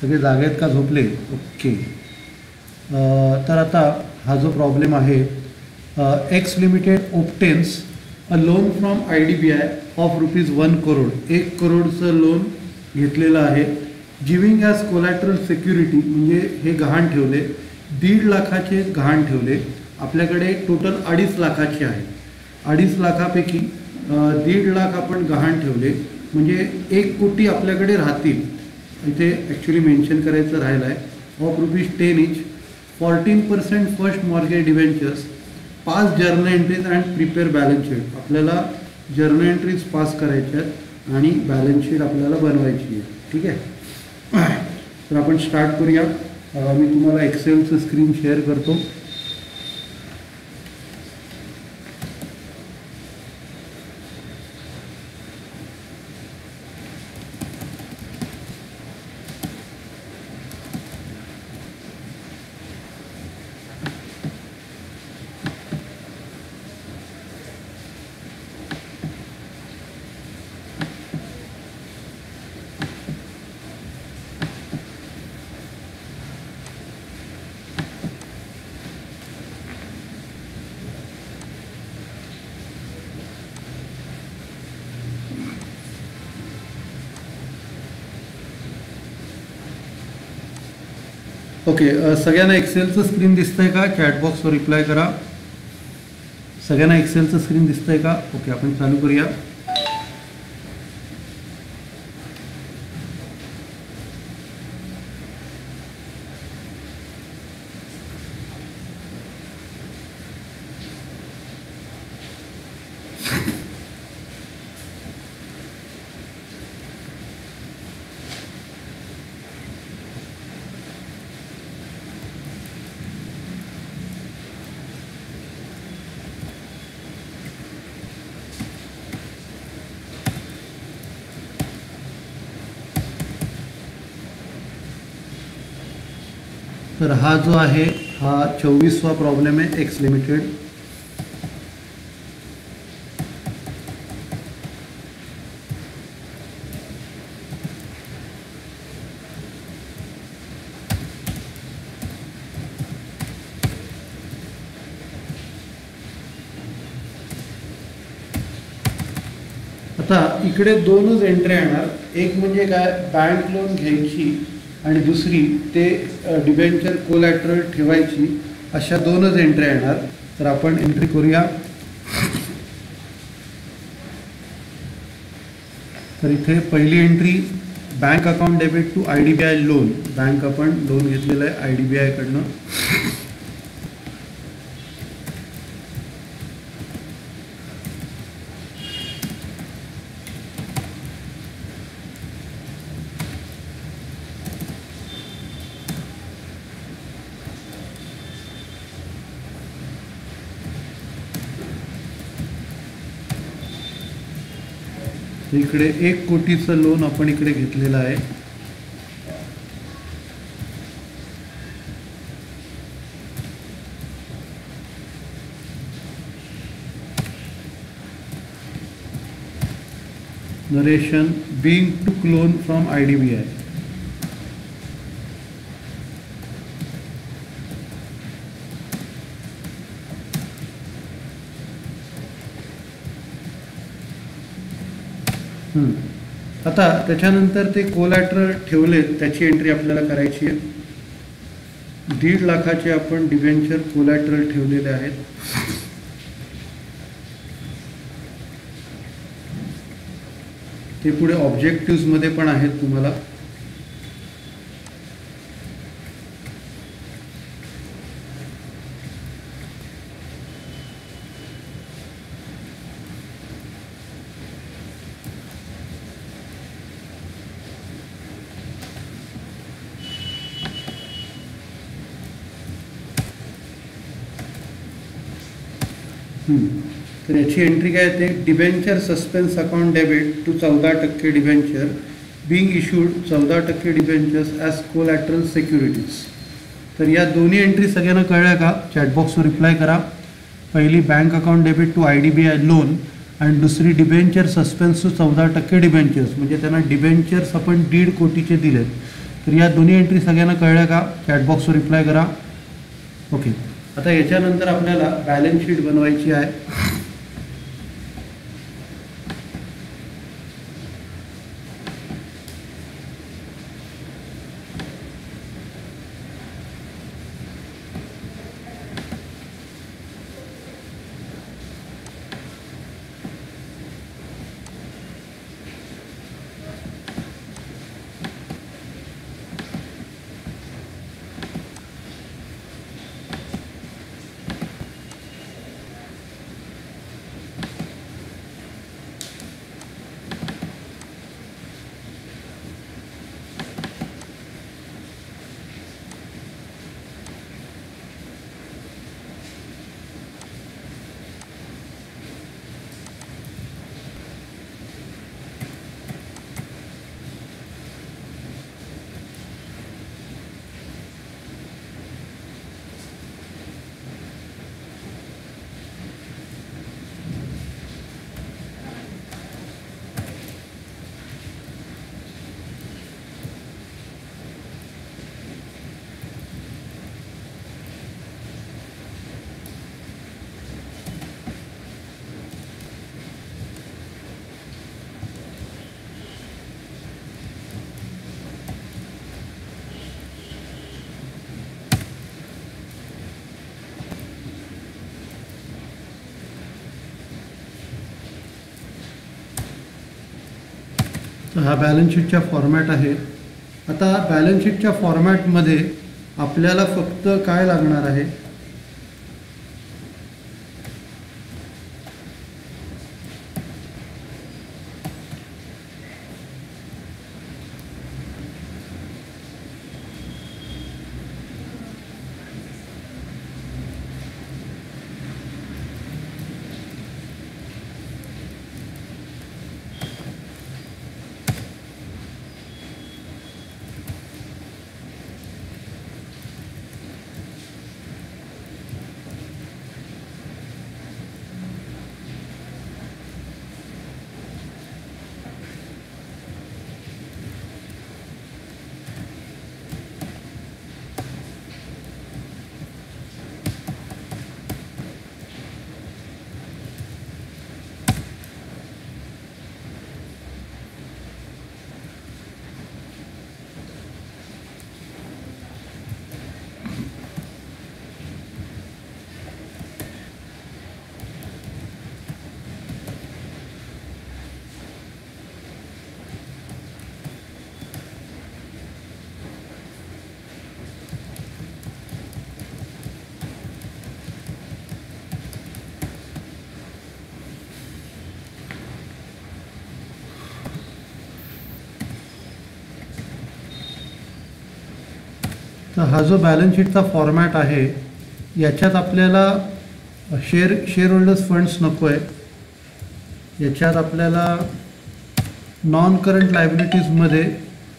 सगळे जागे आहेत का, झोपले? ओके. तर आता हा जो प्रॉब्लेम आहे, X limited obtains a loan from IDBI of ₹1 crore. 1 करोडचं लोन घेतलेलं आहे. गिविंग ॲज कोलॅटरल सिक्युरिटी म्हणजे हे गहाण ठेवले. 1.5 लाखाचे गहाण ठेवले. आपल्याकडे टोटल 2.5 लाखाचे आहे. 2.5 लाखापैकी 1.5 लाख आपण गहाण ठेवले म्हणजे 1 कोटी आपल्याकडे राहतील. इथे ॲक्च्युली मेन्शन करायचं राहिलं आहे. Of ₹10 each, 14% first mortgage debentures, 5 journal entries and prepare balance sheet. आपल्याला जर्नल एंट्रीज पास करायच्या आहेत आणि बॅलन्स शीट आपल्याला बनवायची आहे. ठीक आहे, तर आपण स्टार्ट करूया. मी तुम्हाला एक्सेलचं स्क्रीन शेअर करतो. ओके, सगळ्यांना एक्सेलचं स्क्रीन दिसतंय का? चॅट बॉक्सवर रिप्लाय करा. सगळ्यांना एक्सेलचं स्क्रीन दिसतंय का? ओके, आपण चालू करूया. तर हा जो आहे हा 24वा प्रॉब्लेम आहे एक्स लिमिटेड. आता इकडे दोनच एंट्री येणार. एक म्हणजे काय, बँक लोन घ्यायची आणि दुसरी ते डिबेंचर कोलॅटरल ठेवायची. अशा दोनच एंट्री येणार. तर आपण एंट्री करूया. तर इथे पहिली entry bank account debit to IDBI loan. Bank आपण लोन घेतलेलं आहे IDBI कडनं. इकडे 1 कोटीचं लोन आपण इकडे घेतलेलं आहे. Narration being took loan from IDBI. आता त्याच्यानंतर ते कोलॅटरल ठेवलेत त्याची एंट्री आपल्याला करायची आहे. 1.5 लाखाचे आपण डिबेंचर कोलॅटरल ठेवलेले आहेत. ते पुढे ऑब्जेक्टिव्स मध्ये पण आहेत तुम्हाला. तर याची एंट्री काय येते, debenture suspense account debit to 14% debenture being issued 14% debentures as collateral securities. तर या दोन्ही एंट्री सगळ्यांना कळल्या का? चॅटबॉक्सवर रिप्लाय करा. पहिली bank account debit to IDBI loan आणि दुसरी डिबेंचर सस्पेन्स टू 14% डिबेंचर्स, म्हणजे त्यांना डिबेंचर्स आपण 1.5 कोटीचे दिलेत. तर या दोन्ही एंट्री सगळ्यांना कळल्या का? चॅटबॉक्सवर रिप्लाय करा. ओके, आता याच्यानंतर आपल्याला बॅलन्स शीट बनवायची आहे. तर हा बॅलन्स शीटचा फॉर्मॅट आहे. आता बॅलन्स शीटच्या फॉर्मॅटमध्ये आपल्याला फक्त काय लागणार आहे, तर हा जो बॅलन्स शीटचा फॉर्मॅट आहे याच्यात आपल्याला शेअर होल्डर्स फंड्स नको आहे. याच्यात आपल्याला नॉन करंट लायबिलिटीजमध्ये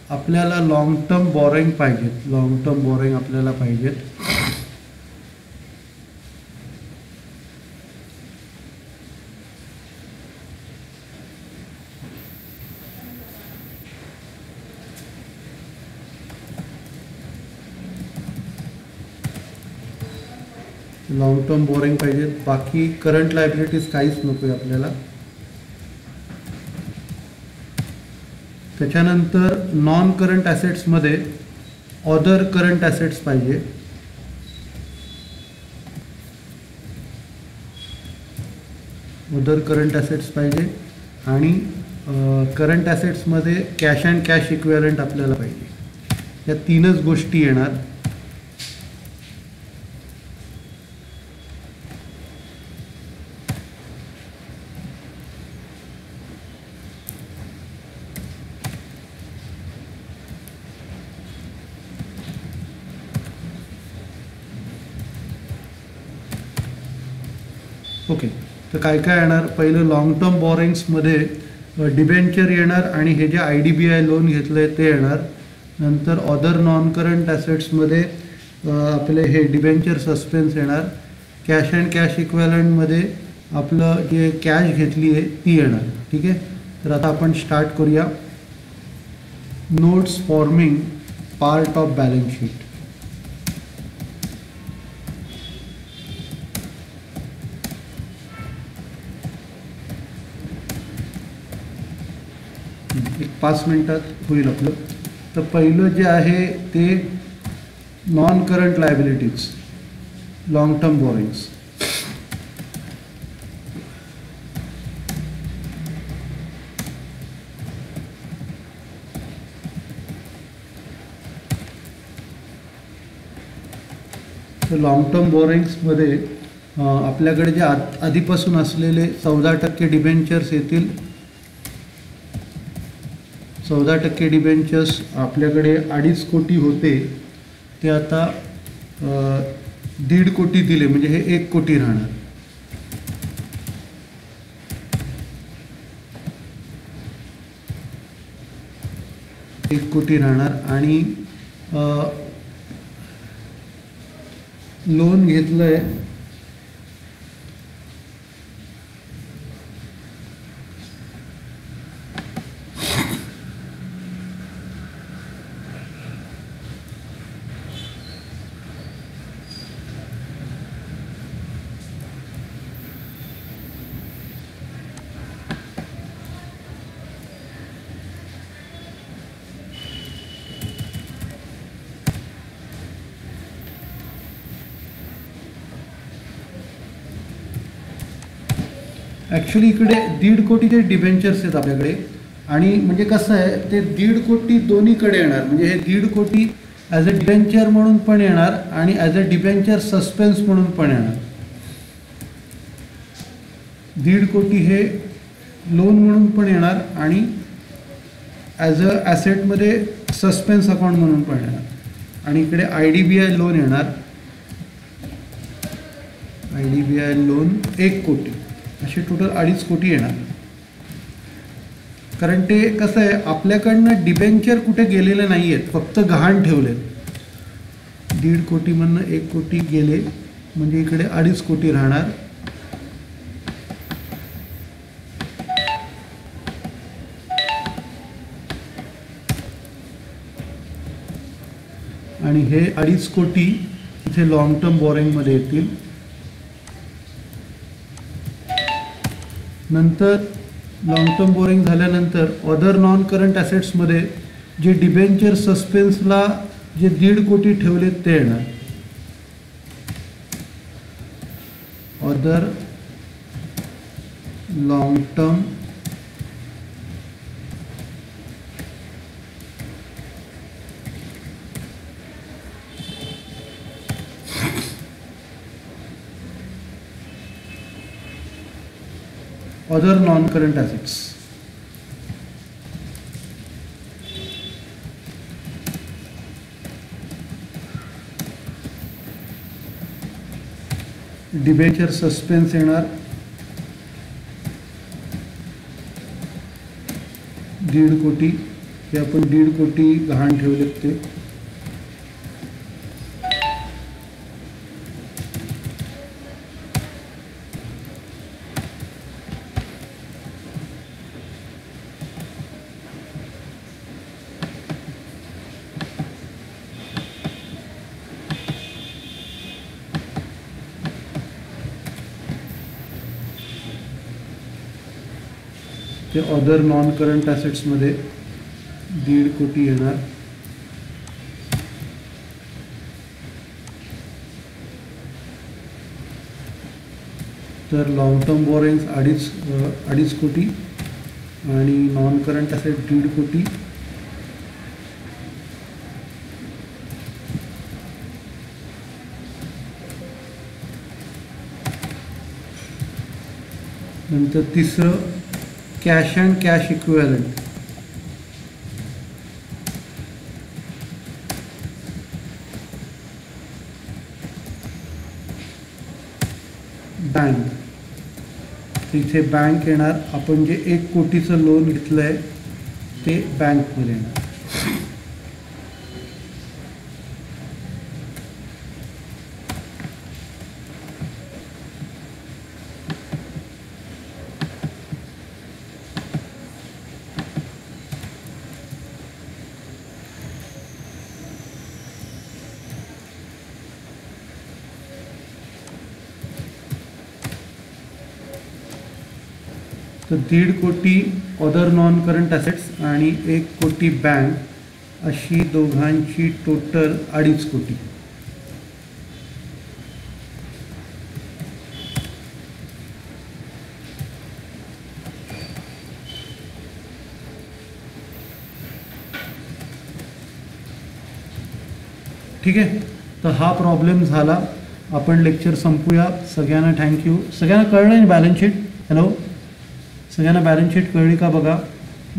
आपल्याला लॉंग टर्म बॉरोइंग पाहिजेत. लॉंग टर्म बॉरोइंग आपल्याला पाहिजेत. लॉंग टर्म बॉरोइंग पाहिजेत. बाकी करंट लायबिलिटीज काहीच नको आहे आपल्याला. त्याच्यानंतर नॉन करंट ॲसेट्समध्ये अदर करंट ॲसेट्स पाहिजे. अदर करंट ॲसेट्स पाहिजे आणि करंट ॲसेट्समध्ये कॅश अँड कॅश इक्विव्हॅलंट आपल्याला पाहिजे. या तीनच गोष्टी येणार. ओके, तर काय काय येणार. पहिलं लॉंग टर्म बॉरोइंग्समध्ये डिबेंचर येणार आणि हे जे IDBI लोन घेतलं आहे ते येणार. नंतर अदर नॉन करंट ॲसेट्समध्ये आपले हे डिबेंचर सस्पेन्स येणार. कॅश अँड कॅश इक्विव्हॅलंटमध्ये आपलं जे कॅश घेतली आहे ती येणार. ठीक आहे, तर आता आपण स्टार्ट करूया. Notes forming part of balance sheet. एक 5 मिनिटात होईल आपलं. तर पहिलं जे आहे ते non current liabilities, long term borrowings. तर लॉंग टर्म बॉरोइंग्समध्ये आपल्याकडे जे आधीपासून असलेले 14% डिबेंचर्स येतील. 14% डिबेंचर्स आपल्याकडे 2.5 कोटी होते ते आता 1.5 कोटी दिले म्हणजे हे 1 कोटी राहणार. एक कोटी राहणार. आणि लोन घेतलंय ॲक्च्युली इकडे 1.5 कोटीचे डिबेंचर्स आहेत आपल्याकडे. आणि म्हणजे कसं आहे ते 1.5 कोटी दोन्हीकडे येणार. म्हणजे हे 1.5 कोटी ॲज अ डिबेंचर म्हणून पण येणार आणि ॲज अ डिबेंचर सस्पेन्स म्हणून पण येणार. 1.5 कोटी हे लोन म्हणून पण येणार आणि ॲज अ ॲसेटमध्ये सस्पेन्स अकाउंट म्हणून पण येणार. आणि इकडे IDBI लोन येणार. IDBI लोन 1 कोटी असे टोटल 2.5 कोटी येणार. कारण ते कसं आहे आपल्याकडनं डिबेंचर कुठे गेलेले नाही आहेत, फक्त गहाण ठेवलेत. 1.5 कोटीमधनं 1 कोटी गेले म्हणजे इकडे 2.5 कोटी राहणार. आणि हे 2.5 कोटी इथे लॉंग टर्म बॉरोइंगमध्ये येतील. नंतर लॉंग टर्म बोरिंग झाल्यानंतर अदर नॉन करंट ॲसेट्समध्ये जे डिबेंचर सस्पेन्सला जे 1.5 कोटी ठेवलेत ते येणार. Other long term other non-current assets. Debenture suspense येणार 1.5 कोटी, हे आपण 1.5 कोटी गहाण ठेवलेत ते. ते अदर नॉन करंट ॲसेट्समध्ये 1.5 कोटी येणार. तर लॉंग टर्म बॉरोइंग्स 2.5 कोटी आणि नॉन करंट ॲसेट 1.5 कोटी. नंतर तिसरं cash and cash equivalent. Bank, इथे बँक येणार. आपण जे 1 कोटीचं लोन घेतलं आहे ते बँकमध्ये येणार. तर 1.5 कोटी अदर नॉन करंट ॲसेट्स आणि 1 कोटी बँक, अशी दोघांची टोटल 2.5 कोटी. ठीक आहे. तर हा प्रॉब्लेम झाला. आपण लेक्चर संपूया. सगळ्यांना थँक्यू. सगळ्यांना कळलं नाही बॅलन्स शीट? हॅलो, सगळ्यांना बॅलन्स शीट कळली का बघा.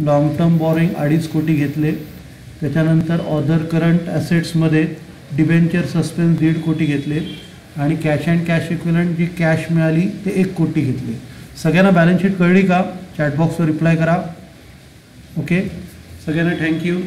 लॉंग टर्म बॉरोइंग 2.5 कोटी घेतले. त्याच्यानंतर अदर करंट ॲसेट्समध्ये डिबेंचर सस्पेन्स 1.5 कोटी घेतले आणि कॅश अँड कॅश इक्विव्हॅलंट जी कॅश मिळाली ते 1 कोटी घेतले. सगळ्यांना बॅलन्स शीट कळली का? चॅटबॉक्सवर रिप्लाय करा. ओके, सगळ्यांना थँक्यू.